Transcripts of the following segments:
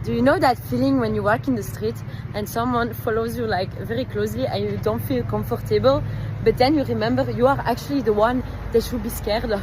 Do you know that feeling when you walk in the street and someone follows you like very closely and you don't feel comfortable, but then you remember you are actually the one they should be scared of?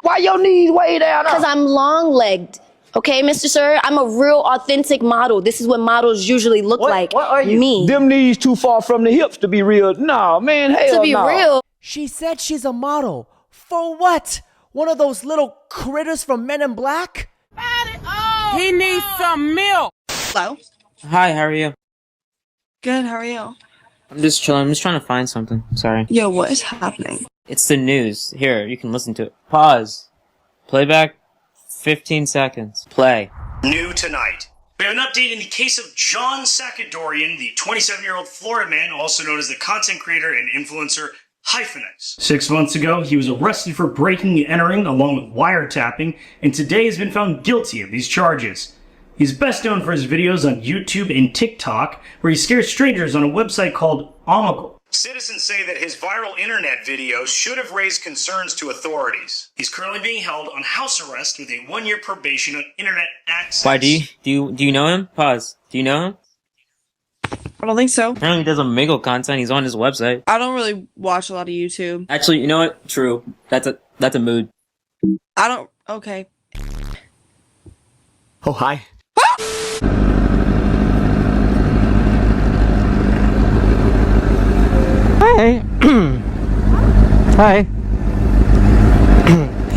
Why your knees way down? Because I'm long-legged. Okay, Mr. Sir, I'm a real authentic model. This is what models usually look like. What are you? Me. Them knees too far from the hips to be real. Nah, man, hell To be no. real. She said she's a model. For what? One of those little critters from Men in Black? He needs some milk. Hello. Hi, how are you? Good, how are you? I'm just chilling. I'm just trying to find something. Sorry. Yo, what is happening? It's the news. Here, you can listen to it. Pause. Playback. 15 seconds. Play. New tonight. We have an update in the case of John Sakadorian, the 27-year-old Florida man, also known as the content creator and influencer Hyphenates. 6 months ago, he was arrested for breaking and entering along with wiretapping, and today has been found guilty of these charges. He's best known for his videos on YouTube and TikTok, where he scares strangers on a website called Omegle. Citizens say that his viral internet videos should have raised concerns to authorities. He's currently being held on house arrest with a 1-year probation on internet access. Why, do you know him? Pause. Do you know him? I don't think so. Apparently he does Omegle content. He's on his website. I don't really watch a lot of YouTube. Actually, you know what? True. That's a mood. I don't... Okay. Oh, hi. Hey. Hi.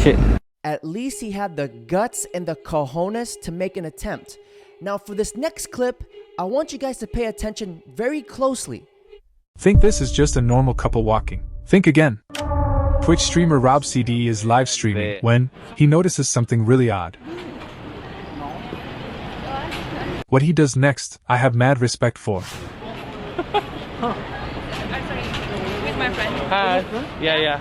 Shit. At least he had the guts and the cojones to make an attempt. Now for this next clip, I want you guys to pay attention very closely. Think this is just a normal couple walking. Think again. Twitch streamer Rob CD is live streaming when he notices something really odd. What he does next, I have mad respect for. My friend. Hi. Yeah.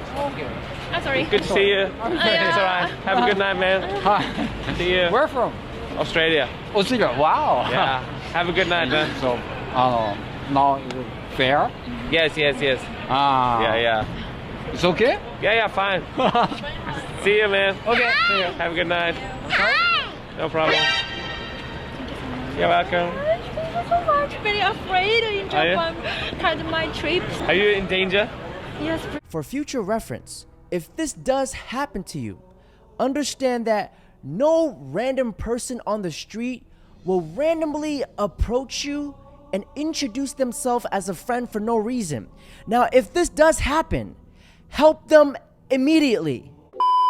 I'm sorry. Good to see you. It's alright. Have a good night, man. Hi. See you. Where from? Australia. Australia. Wow. Yeah. Have a good night, man. So, now is it fair? Yes. Yeah. It's okay? Yeah, fine. See you, man. Okay. See you. Have a good night. No problem. You're welcome. Thank you so much. Very afraid in Japan. Kind of my trip. Are you in danger? Yes. For future reference, if this does happen to you, understand that no random person on the street will randomly approach you and introduce themselves as a friend for no reason. Now, if this does happen, help them immediately.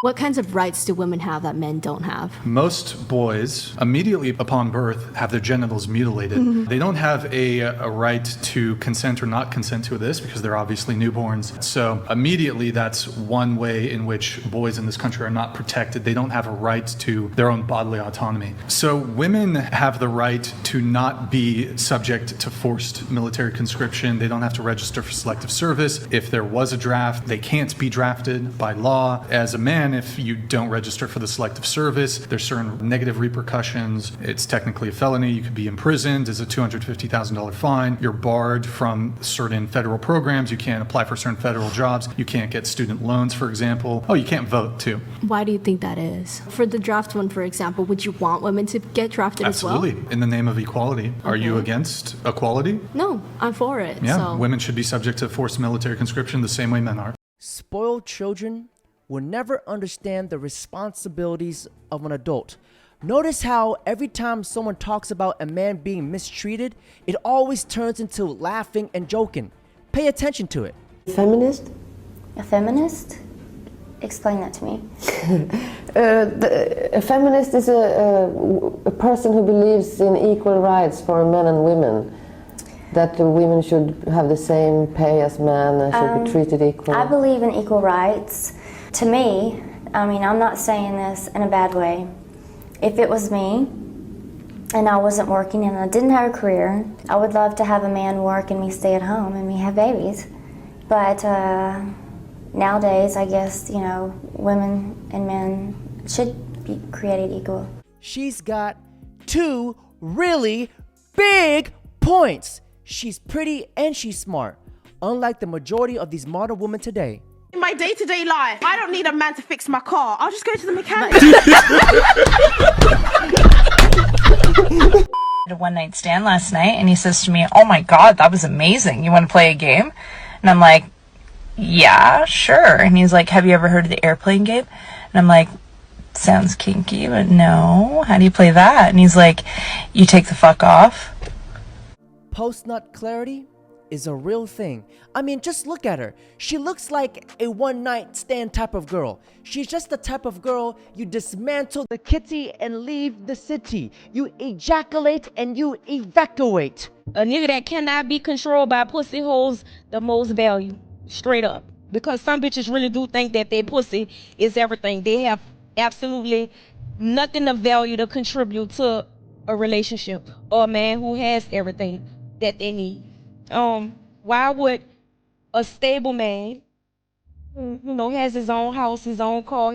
What kinds of rights do women have that men don't have? Most boys, immediately upon birth, have their genitals mutilated. Mm-hmm. They don't have a right to consent or not consent to this because they're obviously newborns. So immediately, that's one way in which boys in this country are not protected. They don't have a right to their own bodily autonomy. So women have the right to not be subject to forced military conscription. They don't have to register for selective service. If there was a draft, they can't be drafted by law. As a man, if you don't register for the selective service, there's certain negative repercussions. It's technically a felony. You could be imprisoned. There's a $250,000 fine. You're barred from certain federal programs. You can't apply for certain federal jobs. You can't get student loans, for example. Oh, you can't vote, too. Why do you think that is? For the draft one, for example, would you want women to get drafted as well? Absolutely. In the name of equality. Are you against equality? No, I'm for it. Yeah, so. Women should be subject to forced military conscription the same way men are. Spoiled children will never understand the responsibilities of an adult. Notice how every time someone talks about a man being mistreated, it always turns into laughing and joking. Pay attention to it. Feminist? A feminist? Explain that to me. A feminist is a person who believes in equal rights for men and women. That women should have the same pay as men and should be treated equally. I believe in equal rights. To me, I mean, I'm not saying this in a bad way. If it was me and I wasn't working and I didn't have a career, I would love to have a man work and me stay at home and me have babies. But nowadays, I guess, you know, women and men should be created equal. She's got two really big points. She's pretty and she's smart, unlike the majority of these modern women today. In my day-to-day life, I don't need a man to fix my car. I'll just go to the mechanic. A one-night stand last night, and he says to me, "Oh my God, that was amazing. You want to play a game?" And I'm like, "Yeah, sure." And he's like, "Have you ever heard of the airplane game?" And I'm like, "Sounds kinky, but no. How do you play that?" And he's like, "You take the fuck off." Post-nut clarity is a real thing. I mean, just look at her. She looks like a one-night stand type of girl. She's just the type of girl you dismantle the kitty and leave the city. You ejaculate and you evacuate. A nigga that cannot be controlled by pussy holds the most value, straight up. Because some bitches really do think that their pussy is everything. They have absolutely nothing of value to contribute to a relationship or a man who has everything that they need. Why would a stable man, has his own house, his own car,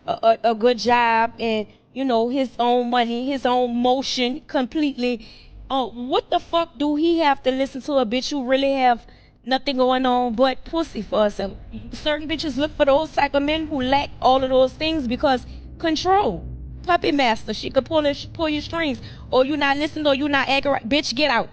a good job, and his own money, his own motion completely, what the fuck do he have to listen to a bitch who really have nothing going on but pussy for herself? Certain bitches look for those type of men who lack all of those things because control. Puppy master, she could pull your strings, or you not listening, or you not acting right. Bitch, get out.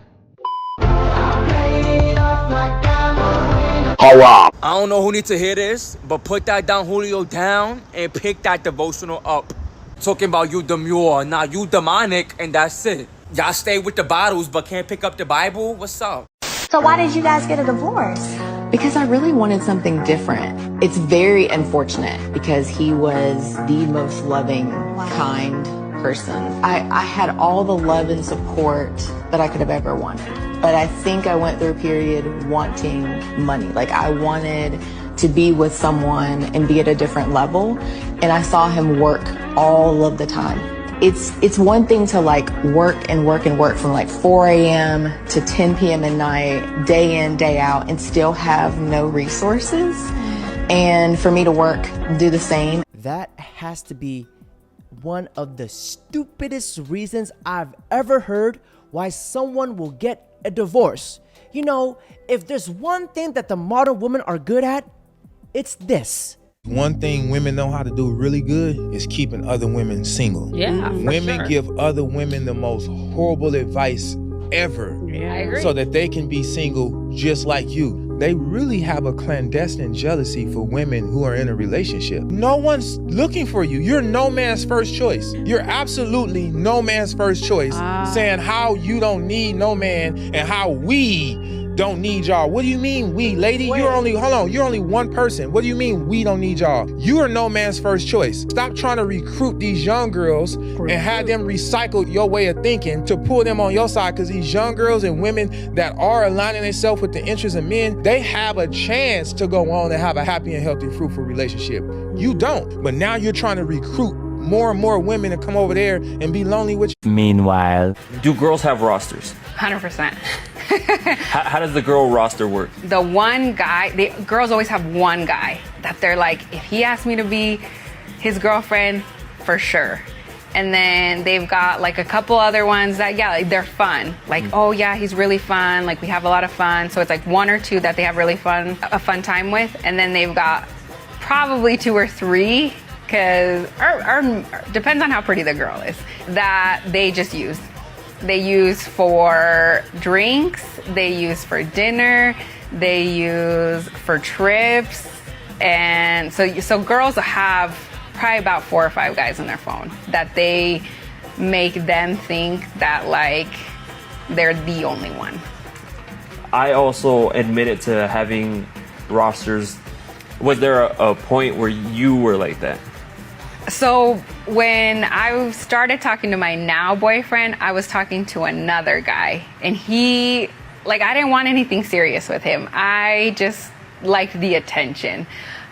I don't know who needs to hear this, but put that Don Julio down and pick that devotional up. Talking about you demure, not you demonic, and that's it. Y'all stay with the bottles but can't pick up the Bible? What's up? So why did you guys get a divorce? Because I really wanted something different. It's very unfortunate because he was the most loving, kind person. I had all the love and support that I could have ever wanted. But I think I went through a period wanting money. Like I wanted to be with someone and be at a different level. And I saw him work all of the time. It's one thing to like work and work and work from like 4 a.m. to 10 p.m. at night, day in, day out, and still have no resources. And for me to work, do the same. That has to be one of the stupidest reasons I've ever heard why someone will get a divorce. If there's one thing that the modern women are good at, it's this. One thing women know how to do really good is keeping other women single. Yeah, women give other women the most horrible advice ever. Yeah, I agree. So that they can be single just like you. They really have a clandestine jealousy for women who are in a relationship. No one's looking for you. You're no man's first choice. You're absolutely no man's first choice. Saying how you don't need no man and how we don't need y'all. What do you mean we, lady? You're only one person. What do you mean we don't need y'all? You are no man's first choice. Stop trying to recruit these young girls and have them recycle your way of thinking to pull them on your side, because these young girls and women that are aligning themselves with the interests of men, they have a chance to go on and have a happy and healthy, fruitful relationship. You don't. But now you're trying to recruit more and more women to come over there and be lonely with you. Meanwhile, do girls have rosters? 100%. How does the girl roster work? The one guy, girls always have one guy that they're like, if he asks me to be his girlfriend, for sure. And then they've got like a couple other ones that, they're fun. Like, oh yeah, he's really fun. Like we have a lot of fun. So it's like one or two that they have really a fun time with. And then they've got probably 2 or 3, because depends on how pretty the girl is, that they just use. They use for drinks, they use for dinner, they use for trips. And so girls have probably about 4 or 5 guys on their phone that they make them think that like they're the only one. I also admitted to having rosters. Was there a point where you were like that? So when I started talking to my now boyfriend, I was talking to another guy, and I didn't want anything serious with him. I just liked the attention.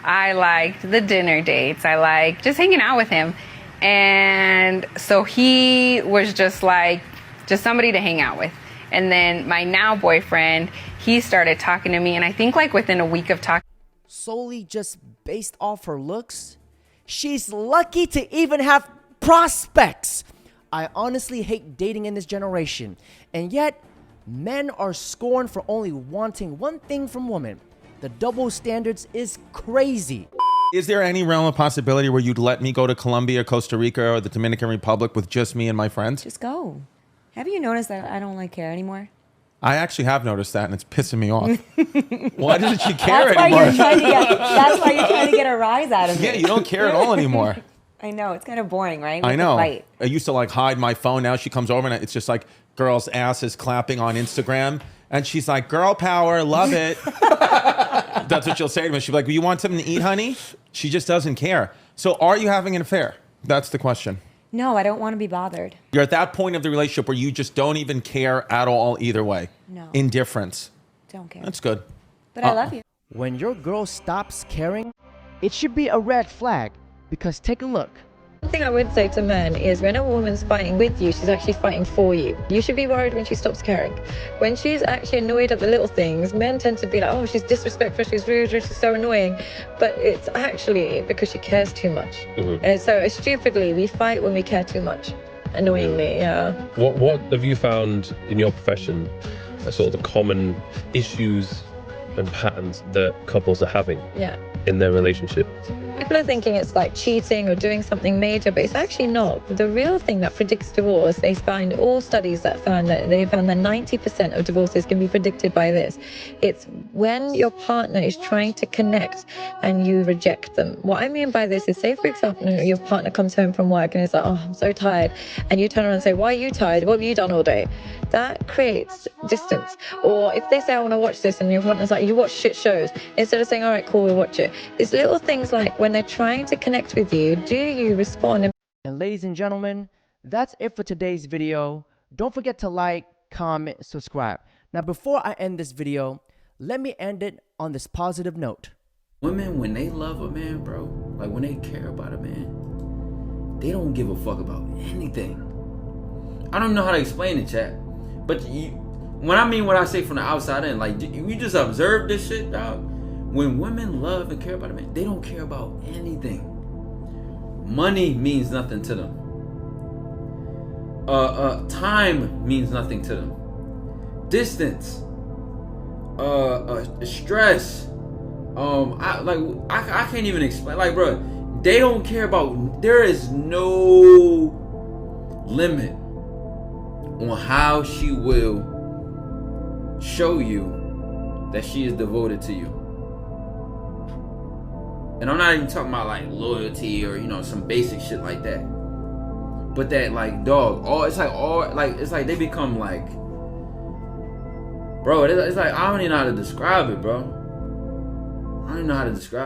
I liked the dinner dates. I liked just hanging out with him. And so he was just somebody to hang out with. And then my now boyfriend, he started talking to me, and I think like within a week of talking. Solely just based off her looks? She's lucky to even have prospects. I honestly hate dating in this generation. And yet, men are scorned for only wanting one thing from women. The double standards is crazy. Is there any realm of possibility where you'd let me go to Colombia, Costa Rica, or the Dominican Republic with just me and my friends? Just go. Have you noticed that I don't care anymore? I actually have noticed that, and it's pissing me off. Why doesn't she care That's anymore? Why that's why you're trying to get a rise out of me. Yeah, you don't care at all anymore. I know. It's kind of boring, right? I know. Fight. I used to like hide my phone. Now she comes over and it's just like girls' asses clapping on Instagram. And she's like, girl power, love it. That's what she'll say to me. She'll be like, well, you want something to eat, honey? She just doesn't care. So are you having an affair? That's the question. No, I don't want to be bothered. You're at that point of the relationship where you just don't even care at all either way. No. Indifference. Don't care. That's good. But I love you. When your girl stops caring, it should be a red flag, because take a look. One thing I would say to men is when a woman's fighting with you, she's actually fighting for you. You should be worried when she stops caring. When she's actually annoyed at the little things, men tend to be like, oh, she's disrespectful, she's rude, she's so annoying. But it's actually because she cares too much. And so stupidly, we fight when we care too much. Annoyingly, yeah. What have you found in your profession are sort of the common issues and patterns that couples are having in their relationship? People are thinking it's like cheating or doing something major, but it's actually not. The real thing that predicts divorce, they find all studies that found that 90% of divorces can be predicted by this. It's when your partner is trying to connect and you reject them. What I mean by this is, say for example, your partner comes home from work and is like, oh, I'm so tired. And you turn around and say, why are you tired? What have you done all day? That creates distance. Or if they say, I want to watch this, and your partner's like, you watch shit shows. Instead of saying, all right, cool, we'll watch it. It's little things like when they're trying to connect with you, do you respond? And ladies and gentlemen, that's it for today's video. Don't forget to like, comment, subscribe. Now, before I end this video, let me end it on this positive note. Women, when they love a man, bro, like when they care about a man, they don't give a fuck about anything. I don't know how to explain it, chat. But when I say from the outside in, like, you just observe this shit, dog. When women love and care about a man, they don't care about anything. Money means nothing to them. Time means nothing to them. Distance, stress. I can't even explain. Like, bro, they don't care about. There is no limit on how she will show you that she is devoted to you. And I'm not even talking about like loyalty or, you know, some basic shit like that. But that, like, dog, it's like they become like, bro, it's like, I don't even know how to describe it, bro. I don't even know how to describe it.